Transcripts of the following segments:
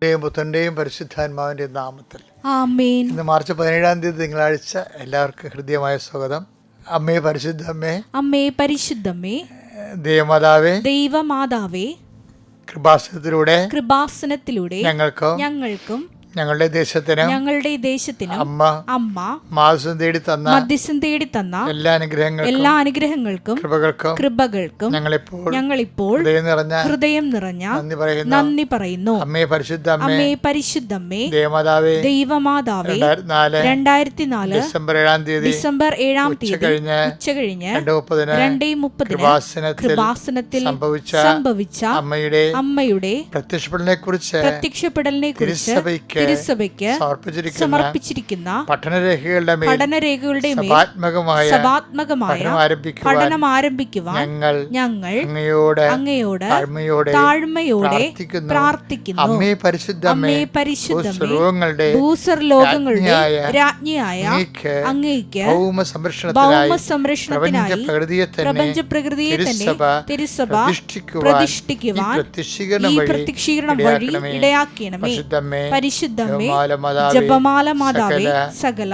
പുത്രന്റെയും പരിശുദ്ധാത്മാവിന്റെ നാമത്തിൽ ആമേൻ. ഇന്ന് മാർച്ച് 17 തിങ്കളാഴ്ച. എല്ലാവർക്കും ഹൃദ്യമായ സ്വാഗതം. അമ്മേ പരിശുദ്ധമ്മേ, അമ്മേ പരിശുദ്ധമ്മേ, ദൈവമാതാവേ, ദൈവമാതാവേ, കൃപാസനത്തിലൂടെ ഞങ്ങൾക്കും ഞങ്ങളുടെ ദേശത്തിനും അമ്മ മധ്യസ്ഥം തേടി തന്ന എല്ലാ അനുഗ്രഹങ്ങൾക്കും കൃപകൾക്കും ഞങ്ങളിപ്പോൾ ഹൃദയം നിറഞ്ഞ നന്ദി പറയുന്നു. അമ്മേ പരിശുദ്ധമ്മേ, ദൈവമാതാവേ, 2004 ഡിസംബർ 7 ഉച്ചകഴിഞ്ഞ് 2:30 കൃപാസനത്തിൽ സംഭവിച്ച അമ്മയുടെ പ്രത്യക്ഷപ്പെടലിനെ കുറിച്ച് തിരുസഭയ്ക്ക് സമർപ്പിച്ചിരിക്കുന്ന പഠനരേഖകളുടെ മേൽ സഭാത്മകമായ പഠനം ആരംഭിക്കുവാൻ ഞങ്ങൾ അങ്ങയോട് താഴ്മയോടെ പ്രാർത്ഥിക്കുന്നു. അമ്മേ പരിശുദ്ധമ്മേ, ഭൂസ്വർലോകങ്ങളുടെ രാജ്ഞിയായ അങ്ങയ്ക്ക് ഭൗമസംരക്ഷണത്തിനായി പ്രപഞ്ച പ്രകൃതിയെ തന്നെ തിരുസഭ പ്രതിഷ്ഠിക്കുവാൻ ഈ പ്രത്യക്ഷീകരണം വഴി ഇടയാക്കണമേ. പരിശുദ്ധമ്മേ, ജപമാല മാതാവേ, സകല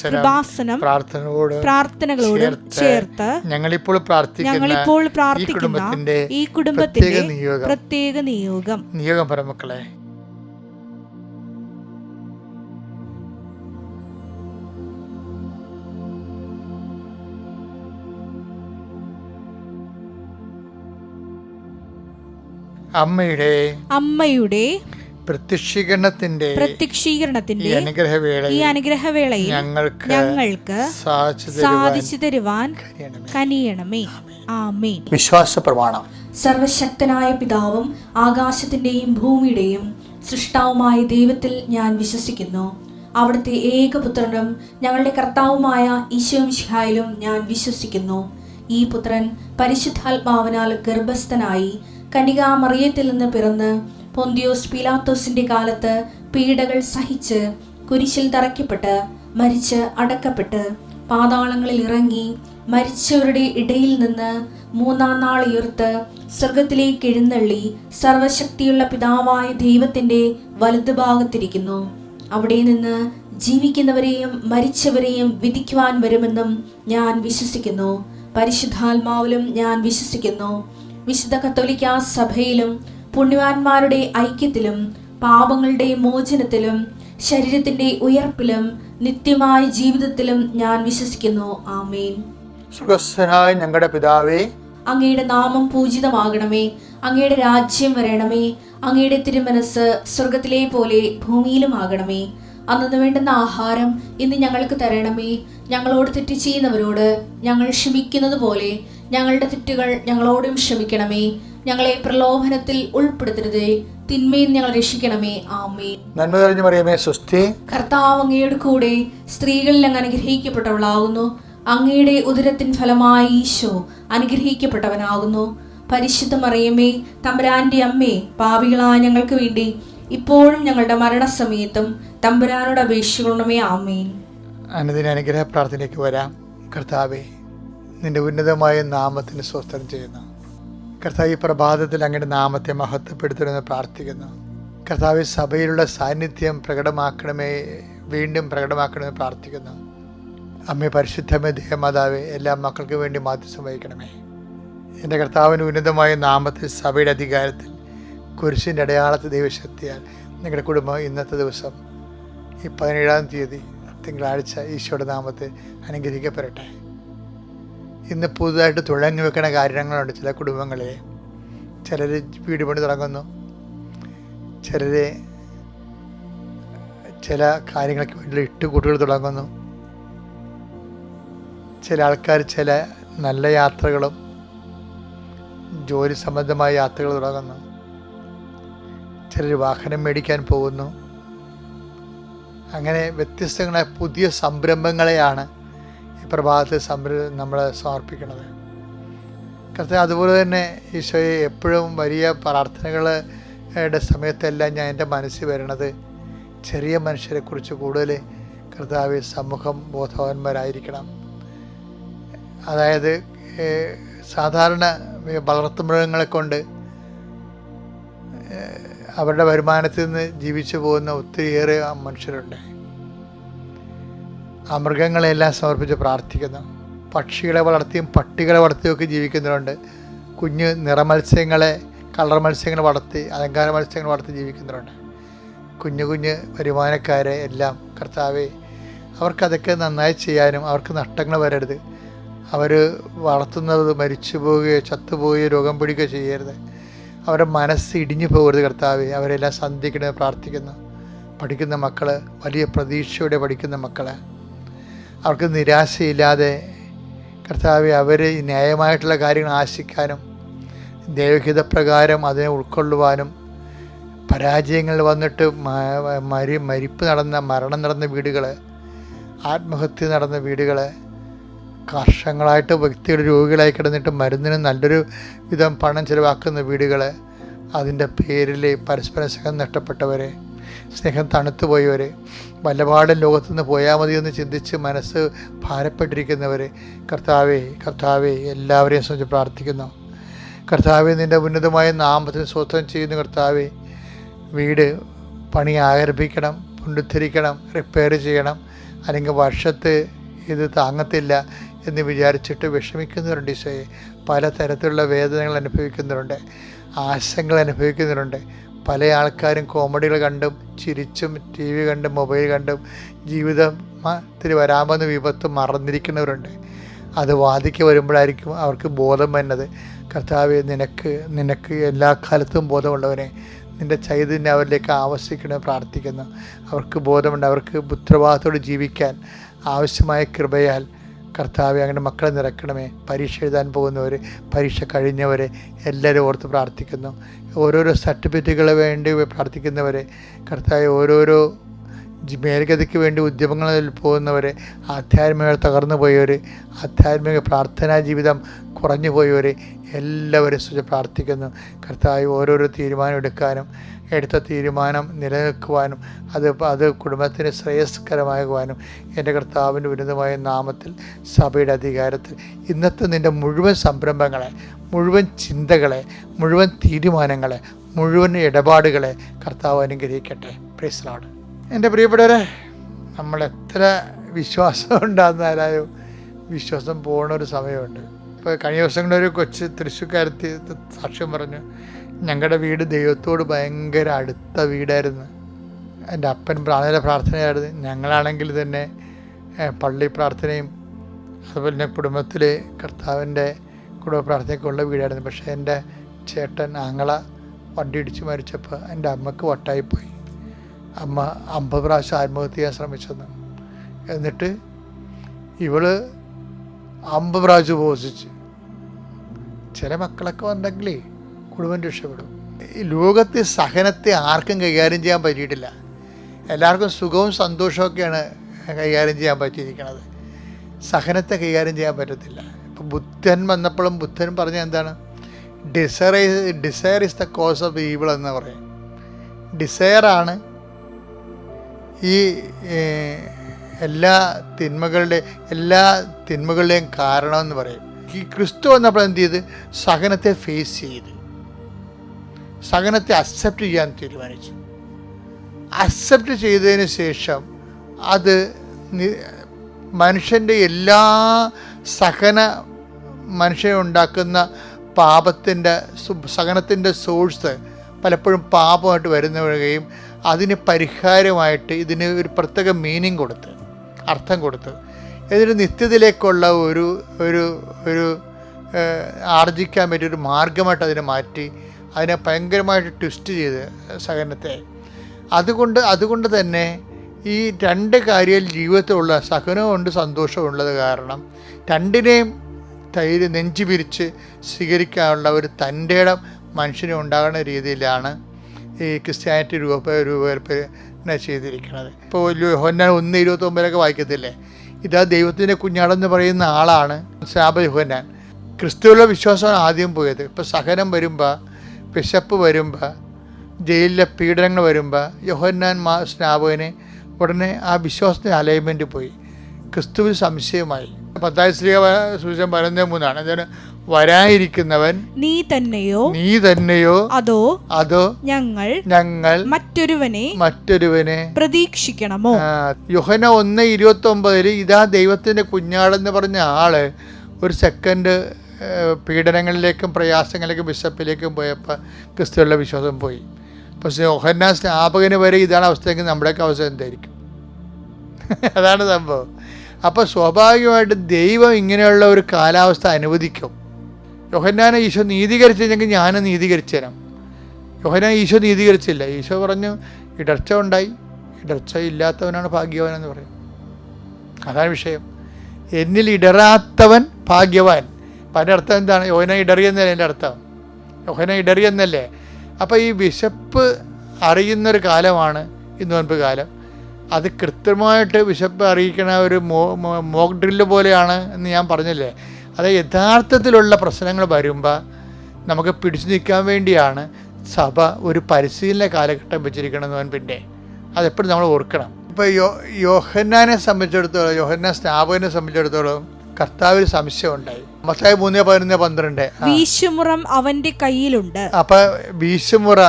കൃപാസനം പ്രാർത്ഥനകളോട് ചേർത്ത് ഞങ്ങളിപ്പോൾ പ്രാർത്ഥിക്കുന്ന ഈ കുടുംബത്തിന്റെ പ്രത്യേക നിയോഗം പരമക്കളെ. അമ്മയുടെ പ്രത്യക്ഷീകരണത്തിന്റെ ഈ അനുഗ്രഹവേളയിൽ ഞങ്ങൾക്ക് സാധിച്ചു തരുവാൻ കനിയണമേ. ആമേൻ. വിശ്വാസ പ്രമാണം. സർവശക്തനായ പിതാവും ആകാശത്തിന്റെയും ഭൂമിയുടെയും സൃഷ്ടാവുമായ ദൈവത്തിൽ ഞാൻ വിശ്വസിക്കുന്നു. അവിടുത്തെ ഏകപുത്രനും ഞങ്ങളുടെ കർത്താവുമായ ഈശോമിശിഹായിലും ഞാൻ വിശ്വസിക്കുന്നു. ഈ പുത്രൻ പരിശുദ്ധാത്മാവിനാൽ ഗർഭസ്ഥനായി കന്യകാമറിയത്തിൽ നിന്ന് പിറന്ന് പൊന്തിയോസ് പീലാത്തോസിന്റെ കാലത്ത് പീഡകൾ സഹിച്ച് കുരിശിൽ തറയ്ക്കപ്പെട്ട് മരിച്ച് അടക്കപ്പെട്ട് പാതാളങ്ങളിൽ ഇറങ്ങി മരിച്ചവരുടെ ഇടയിൽ നിന്ന് 3-ാം നാൾ ഉയർത്ത് സ്വർഗത്തിലേക്ക് എഴുന്നള്ളി സർവശക്തിയുള്ള പിതാവായ ദൈവത്തിന്റെ വലതുഭാഗത്തിരിക്കുന്നു. അവിടെ നിന്ന് ജീവിക്കുന്നവരെയും മരിച്ചവരെയും വിധിക്കുവാൻ വരുമെന്നും ഞാൻ വിശ്വസിക്കുന്നു. പരിശുദ്ധാത്മാവിലും ഞാൻ വിശ്വസിക്കുന്നു. വിശുദ്ധ കത്തോലിക്കാ സഭയിലും പുണ്യവാന്മാരുടെ ഐക്യത്തിലും പാപങ്ങളുടെ മോചനത്തിലും ശരീരത്തിന്റെ ഉയർപ്പിലും നിത്യമായ ജീവിതത്തിലും ഞാൻ വിശ്വസിക്കുന്നു. ആമേൻ. സ്വർഗ്ഗസ്ഥനായ ഞങ്ങളുടെ പിതാവേ, അങ്ങയുടെ നാമം പൂജിതമാകണമേ. അങ്ങയുടെ രാജ്യം വരണമേ. അങ്ങയുടെ തിരുമനസ് സ്വർഗത്തിലെ പോലെ ഭൂമിയിലും ആകണമേ. അന്നു വേണ്ടുന്ന ആഹാരം ഇന്ന് ഞങ്ങൾക്ക് തരണമേ. ഞങ്ങളോട് തെറ്റ് ചെയ്യുന്നവരോട് ഞങ്ങൾ ക്ഷമിക്കുന്നത് പോലെ ഞങ്ങളുടെ തെറ്റുകൾ ഞങ്ങളോടും ക്ഷമിക്കണമേ. ഞങ്ങളെ പ്രലോഭനത്തിൽ ഉൾപ്പെടുത്തരുതേ, തിന്മയിൽ ഞങ്ങൾ രക്ഷിക്കണമേ. ആമേൻ. നന്മ നിറഞ്ഞ മറിയമേ, സ്വസ്തി, കർത്താവ് അങ്ങയുടെ കൂടെ സ്ത്രീകളിൽ അങ്ങ് അനുഗ്രഹിക്കപ്പെട്ടവളാകുന്നു. അങ്ങയുടെ ഉദരത്തിൻ ഫലമായി ഈശോ അനുഗ്രഹിക്കപ്പെട്ടവനാകുന്നു. പരിശുദ്ധ മറിയമേ, തമ്പുരാന്റെ അമ്മേ, പാപികളായ ഞങ്ങൾക്ക് വേണ്ടി ഇപ്പോഴും ഞങ്ങളുടെ മരണസമയത്തും തമ്പുരാനോട് അപേക്ഷിക്കണമേ. ആമേൻ. അനുദിന അനുഗ്രഹ പ്രാർത്ഥനയ്ക്ക് വരാം. കർത്താവേ, നിന്റെ ഉന്നതമായ നാമത്തിന് സ്തോത്രം ചെയ്യുന്നു. കർത്താവ്, ഈ പ്രഭാതത്തിൽ അങ്ങയുടെ നാമത്തെ മഹത്വപ്പെടുത്തണമെന്ന് പ്രാർത്ഥിക്കുന്നു. കർത്താവ്, സഭയിലുള്ള സാന്നിധ്യം വീണ്ടും പ്രകടമാക്കണമെന്ന് പ്രാർത്ഥിക്കുന്നു. അമ്മേ പരിശുദ്ധമേ, ദേവമാതാവേ, എല്ലാ മക്കൾക്ക് വേണ്ടി മാധ്യസ്ഥം വഹിക്കണമേ. എൻ്റെ കർത്താവിൻ്റെ ഉന്നതമായ നാമത്തിൽ സഭയുടെ അധികാരത്തിൽ കുരിശിൻ്റെ അടയാളത്തിൽ ദൈവശക്തിയാൽ നിങ്ങളുടെ കുടുംബം ഇന്നത്തെ ദിവസം ഈ 17-ാം തീയതി തിങ്കളാഴ്ച ഈശോയുടെ നാമത്തിൽ അനുഗ്രഹിക്കപ്പെടട്ടെ. ഇന്ന് പുതുതായിട്ട് തുടങ്ങി വെക്കുന്ന കാര്യങ്ങളുണ്ട് ചില കുടുംബങ്ങളിൽ. ചിലർ വീട് പണി തുടങ്ങുന്നു, ചിലർ ചില കാര്യങ്ങൾക്ക് വേണ്ടി ഇട്ടുകൂട്ടുകൾ തുടങ്ങുന്നു, ചില ആൾക്കാർ ചില നല്ല യാത്രകളും ജോലി സംബന്ധമായ യാത്രകൾ തുടങ്ങുന്നു, ചിലർ വാഹനം മേടിക്കാൻ പോകുന്നു. അങ്ങനെ വ്യത്യസ്തങ്ങളായ പുതിയ സംരംഭങ്ങളെയാണ് ഈ പ്രഭാതത്തിൽ നമ്മൾ സമർപ്പിക്കുന്നത്. കർത്താവേ, അതുപോലെ തന്നെ ഈശോയെ എപ്പോഴും വലിയ പ്രാർത്ഥനകളുടെ സമയത്തെല്ലാം ഞാൻ എൻ്റെ മനസ്സിൽ വരണത് ചെറിയ മനുഷ്യരെക്കുറിച്ച് കൂടുതൽ കർത്താവേ സമൂഹം ബോധവാന്മാരായിരിക്കണം. അതായത് സാധാരണ വളർത്തുമൃഗങ്ങളെ കൊണ്ട് അവരുടെ വരുമാനത്തിൽ നിന്ന് ജീവിച്ചു പോകുന്ന ഒത്തിരിയേറെ മനുഷ്യരുണ്ട്. ആ മൃഗങ്ങളെല്ലാം സമർപ്പിച്ച് പ്രാർത്ഥിക്കുന്നു. പക്ഷികളെ വളർത്തിയും പട്ടികളെ വളർത്തിയൊക്കെ ജീവിക്കുന്നവരുണ്ട്. കുഞ്ഞ് നിറമത്സ്യങ്ങളെ, കളർ മത്സ്യങ്ങൾ വളർത്തി, അലങ്കാര മത്സ്യങ്ങൾ വളർത്തി ജീവിക്കുന്നവരുണ്ട്. കുഞ്ഞു കുഞ്ഞ് വരുമാനക്കാരെ എല്ലാം കർത്താവേ, അവർക്കതൊക്കെ നന്നായി ചെയ്യാനും അവർക്ക് നഷ്ടങ്ങൾ വരരുത്. അവർ വളർത്തുന്നത് മരിച്ചു പോവുകയോ ചത്തുപോവുകയോ രോഗം പിടിക്കുകയോ ചെയ്യരുത്. അവരുടെ മനസ്സ് ഇടിഞ്ഞു പോകരുത് കർത്താവേ. അവരെല്ലാം സന്ധിക്കണമെന്ന് പ്രാർത്ഥിക്കുന്നു. പഠിക്കുന്ന മക്കൾ, വലിയ പ്രതീക്ഷയോടെ പഠിക്കുന്ന മക്കൾ, അവർക്ക് നിരാശയില്ലാതെ കർത്താവെ അവർ ന്യായമായിട്ടുള്ള കാര്യങ്ങൾ ആശിക്കാനും ദൈവഹിതപ്രകാരം അതിനെ ഉൾക്കൊള്ളുവാനും, പരാജയങ്ങൾ വന്നിട്ട് മരണം നടന്ന വീടുകൾ, ആത്മഹത്യ നടന്ന വീടുകൾ, വർഷങ്ങളായിട്ട് വ്യക്തികൾ രോഗികളായി കിടന്നിട്ട് മരുന്നിന് നല്ലൊരു വിധം പണം ചിലവാക്കുന്ന വീടുകൾ, അതിൻ്റെ പേരിൽ പരസ്പര സ്നേഹം നഷ്ടപ്പെട്ടവർ, സ്നേഹം തണുത്തുപോയവർ, വല്ലപാടും ലോകത്തുനിന്ന് പോയാൽ മതി എന്ന് ചിന്തിച്ച് മനസ്സ് ഭാരപ്പെട്ടിരിക്കുന്നവർ, കർത്താവേ എല്ലാവരെയും സംബന്ധിച്ച് പ്രാർത്ഥിക്കുന്നു. കർത്താവെ, നിൻ്റെ ഉന്നതമായ നാമത്തിന് സ്വസ്ഥം ചെയ്യുന്നു. കർത്താവെ, വീട് പണി ആരംഭിക്കണം, പുനരുദ്ധരിക്കണം, റിപ്പയർ ചെയ്യണം, അല്ലെങ്കിൽ വർഷത്ത് ഇത് താങ്ങത്തില്ല എന്ന് വിചാരിച്ചിട്ട് വിഷമിക്കുന്നവരുണ്ട്. ഈശോയെ, പലതരത്തിലുള്ള വേദനകൾ അനുഭവിക്കുന്നവരുണ്ട്, ആശങ്കകൾ അനുഭവിക്കുന്നവരുണ്ട്. പല ആൾക്കാരും കോമഡികൾ കണ്ടും ചിരിച്ചും ടി വി കണ്ടും മൊബൈൽ കണ്ടും ജീവിതത്തിൽ വരാമെന്ന് വിപത്ത് മറന്നിരിക്കുന്നവരുണ്ട്. അത് വാദിക്ക് വരുമ്പോഴായിരിക്കും അവർക്ക് ബോധം വരുന്നത്. കർത്താവെ, നിനക്ക് എല്ലാ കാലത്തും ബോധമുള്ളവനെ, നിൻ്റെ ചൈതന്യം അവരിലേക്ക് ആവശ്യിക്കണമെന്ന് പ്രാർത്ഥിക്കുന്നു. അവർക്ക് ബോധമുണ്ട്. അവർക്ക് ഉത്തരവാദിത്തോടെ ജീവിക്കാൻ ആവശ്യമായ കൃപയാൽ കർത്താവെ അങ്ങനെ മക്കളെ നിറയ്ക്കണമേ. പരീക്ഷ എഴുതാൻ പോകുന്നവർ, പരീക്ഷ കഴിഞ്ഞവരെ എല്ലാവരും ഓർത്ത് പ്രാർത്ഥിക്കുന്നു. ഓരോരോ സർട്ടിഫിക്കറ്റുകൾ വേണ്ടി പ്രാർത്ഥിക്കുന്നവരെ, കർത്താവെ, ഓരോരോ മേൽഗതിക്ക് വേണ്ടി ഉദ്യമങ്ങളിൽ പോകുന്നവരെ, ആധ്യാത്മിക തകർന്നു പോയവർ, ആധ്യാത്മിക പ്രാർത്ഥനാ ജീവിതം കുറഞ്ഞു പോയവർ എല്ലാവരും സുഖം പ്രാർത്ഥിക്കുന്നു. കർത്താവെ, ഓരോരോ തീരുമാനം എടുക്കാനും എടുത്ത തീരുമാനം നിലനിൽക്കുവാനും അത് കുടുംബത്തിന് ശ്രേയസ്കരമാകുവാനും എൻ്റെ കർത്താവിൻ്റെ ഉന്നതമായ നാമത്തിൽ സഭയുടെ അധികാരത്തിൽ ഇന്നത്തെ നിൻ്റെ മുഴുവൻ സംരംഭങ്ങളെ, മുഴുവൻ ചിന്തകളെ, മുഴുവൻ തീരുമാനങ്ങളെ, മുഴുവൻ ഇടപാടുകളെ കർത്താവ് അനുഗ്രഹിക്കട്ടെ. Praise Lord. എൻ്റെ പ്രിയപ്പെട്ടവരെ, നമ്മൾ എത്ര വിശ്വാസം ഉണ്ടാകുന്നാലും വിശ്വാസം പോകുന്നൊരു സമയമുണ്ട്. ഇപ്പോൾ കഴിഞ്ഞ ദിവസങ്ങളൊരു കൊച്ച് തൃശ്ശൂർക്കാരത്തി സാക്ഷ്യം പറഞ്ഞു, ഞങ്ങളുടെ വീട് ദൈവത്തോട് ഭയങ്കര അടുത്ത വീടായിരുന്നു. എൻ്റെ അപ്പൻ പ്രാർത്ഥന പ്രാർത്ഥനയായിരുന്നു. ഞങ്ങളാണെങ്കിൽ തന്നെ പള്ളി പ്രാർത്ഥനയും അതുപോലെ തന്നെ കുടുംബത്തിൽ കർത്താവിൻ്റെ കുടുംബ പ്രാർത്ഥനയ്ക്കുള്ള വീടായിരുന്നു. പക്ഷേ എൻ്റെ ചേട്ടൻ ആങ്ങള വണ്ടി ഇടിച്ച് മരിച്ചപ്പോൾ എൻ്റെ അമ്മക്ക് വട്ടായിപ്പോയി. അമ്മ 50 പ്രാവശ്യം ആത്മഹത്യ ചെയ്യാൻ ശ്രമിച്ചെന്ന്. എന്നിട്ട് ഇവൾ 50 പ്രാവശ്യം ഉപവസിച്ച്. ചില മക്കളൊക്കെ ഉണ്ടെങ്കിലേ കുടുംബം രക്ഷപ്പെടും. ഈ ലോകത്തിൽ സഹനത്തെ ആർക്കും കൈകാര്യം ചെയ്യാൻ പറ്റിയിട്ടില്ല. എല്ലാവർക്കും സുഖവും സന്തോഷമൊക്കെയാണ് കൈകാര്യം ചെയ്യാൻ പറ്റിയിരിക്കുന്നത്. സഹനത്തെ കൈകാര്യം ചെയ്യാൻ പറ്റത്തില്ല. ഇപ്പോൾ ബുദ്ധൻ വന്നപ്പോഴും ബുദ്ധൻ പറഞ്ഞ എന്താണ്? Desire is the cause of evil എന്ന് പറയും. ഡിസയറാണ് ഈ എല്ലാ തിന്മകളുടെയും കാരണമെന്ന് പറയും. ഈ ക്രിസ്തു വന്നപ്പോൾ എന്ത് ചെയ്ത്? സഹനത്തെ ഫേസ് ചെയ്ത്, സഹനത്തെ അക്സെപ്റ്റ് ചെയ്യാൻ തീരുമാനിച്ചു. അക്സെപ്റ്റ് ചെയ്തതിന് ശേഷം അത് മനുഷ്യൻ്റെ എല്ലാ മനുഷ്യനെ ഉണ്ടാക്കുന്ന സഹനത്തിൻ്റെ സോഴ്സ് പലപ്പോഴും പാപമായിട്ട് വരുന്നവരുകയും അതിന് പരിഹാരമായിട്ട് ഇതിന് ഒരു പ്രത്യേക മീനിങ് കൊടുത്ത്, അർത്ഥം കൊടുത്ത്, ഇതിന് നിത്യത്തിലേക്കുള്ള ഒരു ആർജിക്കാൻ പറ്റിയൊരു മാർഗമായിട്ട് അതിനെ മാറ്റി, അതിനെ ഭയങ്കരമായിട്ട് ട്വിസ്റ്റ് ചെയ്ത് സഹനത്തെ. അതുകൊണ്ട് തന്നെ ഈ രണ്ട് കാര്യം ജീവിതത്തിലുള്ള സഹനമുണ്ട്, സന്തോഷമുള്ളത് കാരണം രണ്ടിനെയും നെഞ്ചു പിരിച്ച് സ്വീകരിക്കാനുള്ള ഒരു തൻ്റെ ഇടം മനുഷ്യന് ഉണ്ടാകുന്ന രീതിയിലാണ് ഈ ക്രിസ്ത്യാനിറ്റി രൂപകൽപ്പന ചെയ്തിരിക്കുന്നത്. ഇപ്പോൾ യോഹന്നാൻ 1:29 വായിക്കത്തില്ലേ? ഇതാ ദൈവത്തിൻ്റെ കുഞ്ഞാടെന്ന് പറയുന്ന ആളാണ് യോഹന്നാൻ. ക്രിസ്തുവിലുള്ള വിശ്വാസമാണ് ആദ്യം പോയത്. ഇപ്പോൾ സഹനം വരുമ്പോൾ, വിശപ്പ് വരുമ്പോൾ, ജയിലിലെ പീഡനങ്ങൾ വരുമ്പോൾ യോഹന്നാൻ സ്നാപകന് ഉടനെ ആ വിശ്വാസത്തിൻ്റെ അലൈൻമെൻറ്റ് പോയി. ക്രിസ്തുവിൽ സംശയമായി. 10 സുവിശേഷം 13:3 അതിന് വരാനിരിക്കുന്നവൻ നീ തന്നെയോ അതോ ഞങ്ങൾ മറ്റൊരുവനെ പ്രതീക്ഷിക്കണമോ? യോഹന്നാൻ 1:29 ഇതാ ദൈവത്തിന്റെ കുഞ്ഞാടെന്ന് പറഞ്ഞ ആള് ഒരു സെക്കൻഡ് പീഡനങ്ങളിലേക്കും പ്രയാസങ്ങളിലേക്കും ബിഷപ്പിലേക്കും പോയപ്പോൾ ക്രിസ്തുവിലുള്ള വിശ്വാസം പോയി. പക്ഷേ യോഹന്നാൻ സ്നാപകന് വരെ ഇതാണ് അവസ്ഥയെങ്കിൽ നമ്മുടെയൊക്കെ അവസ്ഥ എന്തായിരിക്കും? അതാണ് സംഭവം. അപ്പോൾ സ്വാഭാവികമായിട്ട് ദൈവം ഇങ്ങനെയുള്ള ഒരു കാലാവസ്ഥ അനുവദിക്കും. യോഹന്നാനെ ഈശോ നീതീകരിച്ചെങ്കിൽ ഞാൻ നീതീകരിച്ചു തരാം. യോഹന്നാൻ ഈശോ നീതീകരിച്ചില്ല. ഈശോ പറഞ്ഞു ഇടർച്ച ഉണ്ടായി, ഇടർച്ച ഇല്ലാത്തവനാണ് ഭാഗ്യവാൻ പറയും. അതാണ് വിഷയം. എന്നിൽ ഇടറാത്തവൻ ഭാഗ്യവാൻ. അപ്പം അതിൻ്റെ അർത്ഥം എന്താണ്? യോഹന്നാൻ ഇടറിയെന്നല്ലേ എൻ്റെ അർത്ഥം? യോഹന്നാൻ ഇടറിയെന്നല്ലേ? അപ്പോൾ ഈ വിശപ്പ് അറിയുന്നൊരു കാലമാണ് ഈ നോൻപ് കാലം. അത് കൃത്യമായിട്ട് വിശപ്പ് അറിയിക്കണ ഒരു മോക്ക് ഡ്രില്ല് പോലെയാണ് എന്ന് ഞാൻ പറഞ്ഞില്ലേ. അത് യഥാർത്ഥത്തിലുള്ള പ്രശ്നങ്ങൾ വരുമ്പോൾ നമുക്ക് പിടിച്ചു നിൽക്കാൻ വേണ്ടിയാണ് സഭ ഒരു പരിശീലന കാലഘട്ടം വെച്ചിരിക്കണം നോൻപിൻ്റെ. അതെപ്പോഴും നമ്മൾ ഓർക്കണം. ഇപ്പോൾ യോഹന്നാനെ സംബന്ധിച്ചിടത്തോളം, യോഹന്നാൻ സ്നാപകനെ സംബന്ധിച്ചിടത്തോളം കർത്താവിന് സംശയം ഉണ്ടായി. മത്തായി 3:11-12 വീശുമുറം അവന്റെ കയ്യിലുണ്ട്. അപ്പൊ വീശുമുറ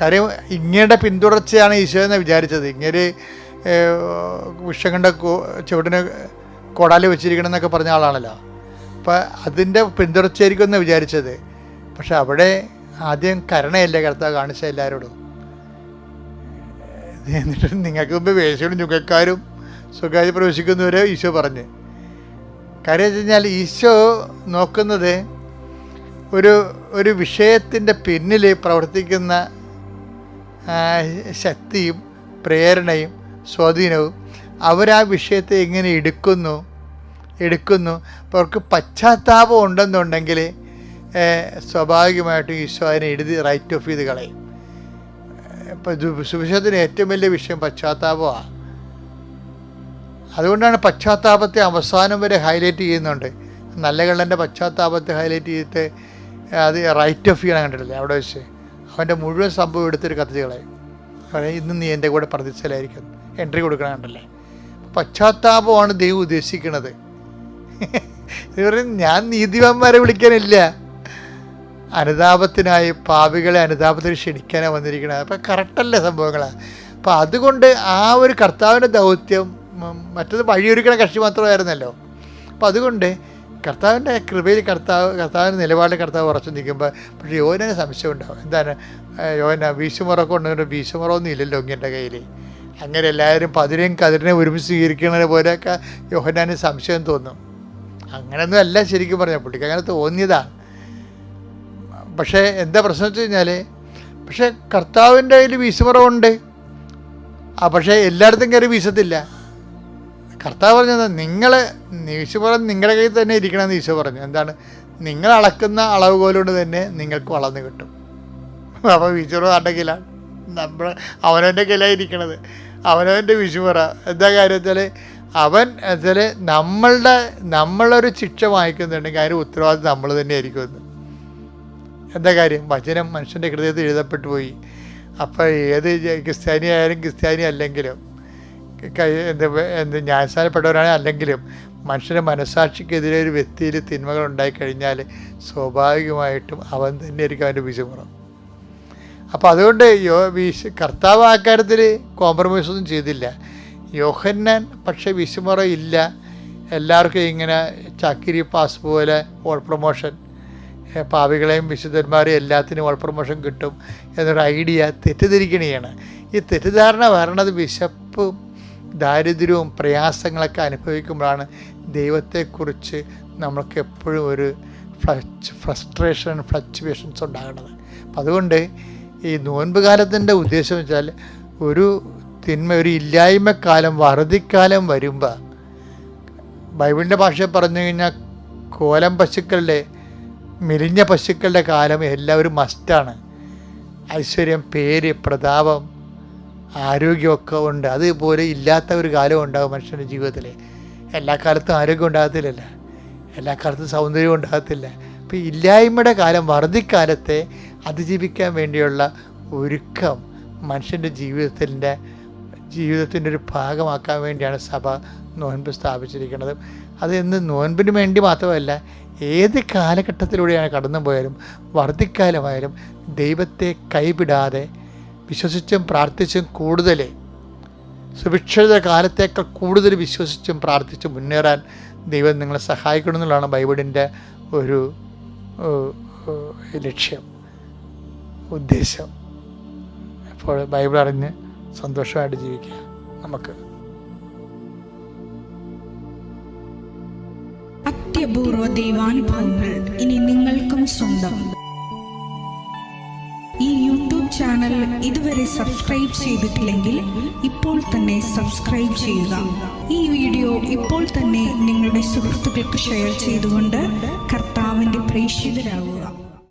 കാര്യം ഇങ്ങയുടെ പിന്തുടർച്ചയാണ് ഈശോ എന്ന് വിചാരിച്ചത്. ഇങ്ങനെ വിഷങ്ങളുടെ ചുവടിന് കൊടാലി വെച്ചിരിക്കണം എന്നൊക്കെ പറഞ്ഞ ആളാണല്ലോ. അപ്പം അതിൻ്റെ പിന്തുടർച്ചയായിരിക്കും എന്ന് വിചാരിച്ചത്. പക്ഷെ അവിടെ ആദ്യം കരുണയല്ലേ കർത്താവ് കാണിച്ച എല്ലാവരോടും. എന്നിട്ട് നിങ്ങൾക്ക് മുമ്പ് വേശ്യകളും ചുങ്കക്കാരും സ്വകാര്യ പ്രവേശിക്കുന്നവരെ ഈശോ പറഞ്ഞ്. കാര്യം വെച്ച് കഴിഞ്ഞാൽ ഈശോ നോക്കുന്നത് ഒരു വിഷയത്തിൻ്റെ പിന്നിൽ പ്രവർത്തിക്കുന്ന ശക്തിയും പ്രേരണയും സ്വാധീനവും അവരാ വിഷയത്തെ എങ്ങനെ എടുക്കുന്നു. അപ്പോൾ അവർക്ക് പശ്ചാത്താപം ഉണ്ടെന്നുണ്ടെങ്കിൽ സ്വാഭാവികമായിട്ടും ഈശോ അതിനെ എഴുതി റൈറ്റ് ഓഫ് ചെയ്ത് കളയും. ഇപ്പോൾ സുവിശേഷത്തിന് ഏറ്റവും വലിയ വിഷയം പശ്ചാത്താപമാണ്. അതുകൊണ്ടാണ് പശ്ചാത്താപത്തെ അവസാനം വരെ ഹൈലൈറ്റ് ചെയ്യുന്നുണ്ട്. നല്ല കള്ളൻ്റെ പശ്ചാത്താപത്തെ ഹൈലൈറ്റ് ചെയ്തിട്ട് അത് റൈറ്റ് ഓഫ് ചെയ്യണം കണ്ടിട്ടില്ലേ അവിടെ വെച്ച്. അവൻ്റെ മുഴുവൻ സംഭവം എടുത്തൊരു കത്തിച്ച് കളയും. ഇന്ന് നീ എൻ്റെ കൂടെ പ്രതിസ്ഥലായിരിക്കും എൻട്രി കൊടുക്കണം കണ്ടല്ലേ. പശ്ചാത്താപമാണ് ദൈവം ഉദ്ദേശിക്കുന്നത്. ഞാൻ നീതിമാന്മാരെ വിളിക്കാനില്ല, അനുതാപത്തിനായി പാപികളെ അനുതാപത്തിന് ക്ഷണിക്കാനാണ് വന്നിരിക്കുന്നത്. അപ്പം കറക്റ്റല്ലേ സംഭവങ്ങളാണ്. അപ്പം അതുകൊണ്ട് ആ ഒരു കർത്താവിൻ്റെ ദൗത്യം, മറ്റത് വഴിയൊരുക്കണ കക്ഷി മാത്രമായിരുന്നല്ലോ. അപ്പം അതുകൊണ്ട് കർത്താവിൻ്റെ കൃപയിൽ കർത്താവിൻ്റെ നിലപാടിൽ കർത്താവ് ഉറച്ചു നിൽക്കുമ്പോൾ പക്ഷേ യോഹന്നാന് സംശയം ഉണ്ടാവും. എന്താണ് യോഹന്നാൻ വീശുമുറൊക്കെ ഉണ്ടെങ്കിൽ വീശുമുറൊന്നും ഇല്ലല്ലോ ഇങ്ങൻ്റെ കയ്യിൽ. അങ്ങനെ എല്ലാവരും പതിനെയും കതിരിനെ ഒരുമിച്ച് സ്വീകരിക്കുന്നത് പോലെയൊക്കെ യോഹന്നാന് സംശയം തോന്നും. അങ്ങനെയൊന്നും അല്ല ശരിക്കും പറഞ്ഞാൽ, പുള്ളിക്ക് അങ്ങനെ തോന്നിയതാണ്. പക്ഷേ എന്താ പ്രശ്നം വെച്ച് കഴിഞ്ഞാൽ, പക്ഷേ കർത്താവിൻ്റെ കയ്യിൽ വീശുമുറവുണ്ട്. പക്ഷേ എല്ലായിടത്തും കയറി വീശത്തില്ല. കർത്താവ് പറഞ്ഞത് വീശുമുറ നിങ്ങളുടെ കയ്യിൽ തന്നെ ഇരിക്കണമെന്ന് ഈശോ പറഞ്ഞു. എന്താണ്? നിങ്ങൾ അളക്കുന്ന അളവുകോലുകൊണ്ട് തന്നെ നിങ്ങൾക്ക് വളർന്നു കിട്ടും. അപ്പോൾ വീശുമുറ ആരുടെ കയ്യിലാണ്? അവനവൻ്റെ കയ്യിലാണ് ഇരിക്കണത്. അവനവൻ്റെ വീശുമുറ എന്താ കാര്യം വെച്ചാൽ നമ്മളൊരു ശിക്ഷ വാങ്ങിക്കുന്നുണ്ടെങ്കിൽ അതിന് ഉത്തരവാദിത്വം നമ്മൾ തന്നെ ആയിരിക്കുമെന്ന്. എന്താ കാര്യം? വചനം മനുഷ്യൻ്റെ ഹൃദയത്തിൽ എഴുതപ്പെട്ടു പോയി. അപ്പോൾ ഏത് ക്രിസ്ത്യാനി ആയാലും ക്രിസ്ത്യാനി അല്ലെങ്കിലും ന്യായസ്ഥാനപ്പെട്ടവരാണ് അല്ലെങ്കിലും മനുഷ്യൻ്റെ മനസാക്ഷിക്കെതിരെ ഒരു വ്യക്തിയിൽ തിന്മകൾ ഉണ്ടായിക്കഴിഞ്ഞാൽ സ്വാഭാവികമായിട്ടും അവൻ തന്നെ ആയിരിക്കും അവൻ്റെ വീശുമുറ. അപ്പോൾ അതുകൊണ്ട് കർത്താവ് ആ കാര്യത്തിൽ കോംപ്രമൈസൊന്നും ചെയ്തില്ല. യോഹന്നാൻ പക്ഷേ വീശുമുറ ഇല്ല, എല്ലാവർക്കും ഇങ്ങനെ ചാക്കിരി പാസ് പോലെ ഓൾ പ്രൊമോഷൻ, പാപികളെയും വിശുദ്ധന്മാരെയും എല്ലാത്തിനും ഓൾ പ്രൊമോഷൻ കിട്ടും എന്നൊരു ഐഡിയ തെറ്റിദ്ധരിക്കണയാണ്. ഈ തെറ്റിദ്ധാരണ വരണത് വിശപ്പും ദാരിദ്ര്യവും പ്രയാസങ്ങളൊക്കെ അനുഭവിക്കുമ്പോഴാണ് ദൈവത്തെക്കുറിച്ച് നമ്മൾക്ക് എപ്പോഴും ഒരു ഫ്രസ്ട്രേഷൻ ഫ്ലക്ച്വേഷൻസ് ഉണ്ടാകുന്നത്. അപ്പം അതുകൊണ്ട് ഈ നോൻപ് കാലത്തിൻ്റെ ഉദ്ദേശം വെച്ചാൽ ഒരു ഇല്ലായ്മക്കാലം, വറുതിക്കാലം വരുമ്പോൾ ബൈബിളിൻ്റെ ഭാഷയിൽ പറഞ്ഞു കഴിഞ്ഞാൽ കോലം പശുക്കളുടെ, മെലിഞ്ഞ പശുക്കളുടെ കാലം എല്ലാവരും മസ്റ്റാണ്. ഐശ്വര്യം, പേര്, പ്രതാപം, ആരോഗ്യമൊക്കെ ഉണ്ട്. അതുപോലെ ഇല്ലാത്ത ഒരു കാലം ഉണ്ടാകും മനുഷ്യൻ്റെ ജീവിതത്തിൽ. എല്ലാ കാലത്തും ആരോഗ്യം ഉണ്ടാകത്തില്ലല്ലോ, എല്ലാ കാലത്തും സൗന്ദര്യം ഉണ്ടാകത്തില്ല. അപ്പോൾ ഇല്ലായ്മയുടെ കാലം, വറുതിക്കാലത്തെ അതിജീവിക്കാൻ വേണ്ടിയുള്ള ഒരുക്കം മനുഷ്യൻ്റെ ജീവിതത്തിൻ്റെ ഒരു ഭാഗമാക്കാൻ വേണ്ടിയാണ് സഭ നോൻപ് സ്ഥാപിച്ചിരിക്കുന്നത്. അത് ഇന്ന് നോൻപിന് വേണ്ടി മാത്രമല്ല, ഏത് കാലഘട്ടത്തിലൂടെയാണ് കടന്നു പോയാലും വർദ്ധിക്കാലമായാലും ദൈവത്തെ കൈവിടാതെ വിശ്വസിച്ചും പ്രാർത്ഥിച്ചും കൂടുതൽ സുഭിക്ഷിത കാലത്തേക്കാൾ കൂടുതൽ വിശ്വസിച്ചും പ്രാർത്ഥിച്ചും മുന്നേറാൻ ദൈവം നിങ്ങളെ സഹായിക്കണമെന്നുള്ളതാണ് ബൈബിളിൻ്റെ ഒരു ലക്ഷ്യം, ഉദ്ദേശം. അപ്പോൾ ബൈബിൾ അറിഞ്ഞ് സന്തോഷമായിട്ട് ജീവിക്കുക. നമുക്ക് അത്യപൂർവ ദൈവാനുഭവങ്ങൾ ഇനി നിങ്ങൾക്കും സ്വന്തം. ഈ യൂട്യൂബ് ചാനൽ ഇതുവരെ സബ്സ്ക്രൈബ് ചെയ്തിട്ടില്ലെങ്കിൽ ഇപ്പോൾ തന്നെ സബ്സ്ക്രൈബ് ചെയ്യുക. ഈ വീഡിയോ ഇപ്പോൾ തന്നെ നിങ്ങളുടെ സുഹൃത്തുക്കൾക്ക് ഷെയർ ചെയ്തുകൊണ്ട് കർത്താവിൻ്റെ പ്രേക്ഷിതരാകുക.